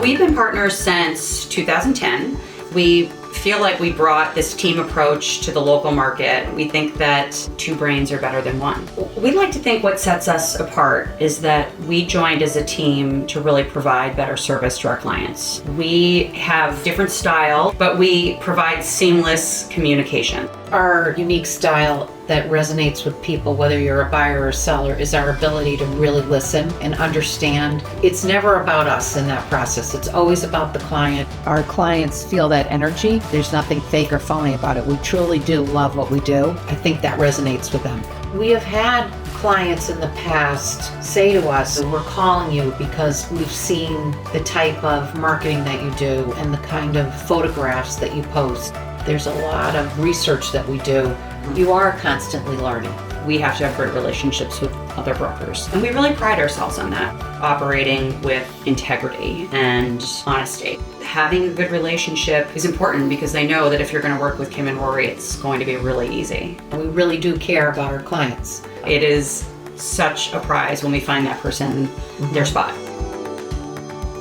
We've been partners since 2010. We feel like we brought this team approach to the local market. We think that two brains are better than one. We like to think what sets us apart is that we joined as a team to really provide better service to our clients. We have different style, but we provide seamless communication. Our unique style that resonates with people, whether you're a buyer or a seller, is our ability to really listen and understand. It's never about us in that process. It's always about the client. Our clients feel that energy. There's nothing fake or phony about it. We truly do love what we do. I think that resonates with them. We have had clients in the past say to us, we're calling you because we've seen the type of marketing that you do and the kind of photographs that you post. There's a lot of research that we do. You are constantly learning. We have to have great relationships with other brokers. And we really pride ourselves on that, operating with integrity and honesty. Having a good relationship is important because they know that if you're going to work with Kim and Rory, it's going to be really easy. We really do care about our clients. It is such a prize when we find that person their spot.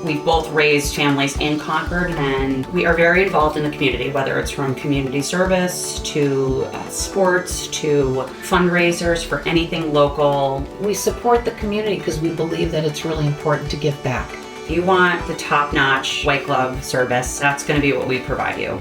We've both raised families in Concord, and we are very involved in the community, whether it's from community service to sports to fundraisers for anything local. We support the community because we believe that it's really important to give back. If you want the top-notch white glove service, that's going to be what we provide you.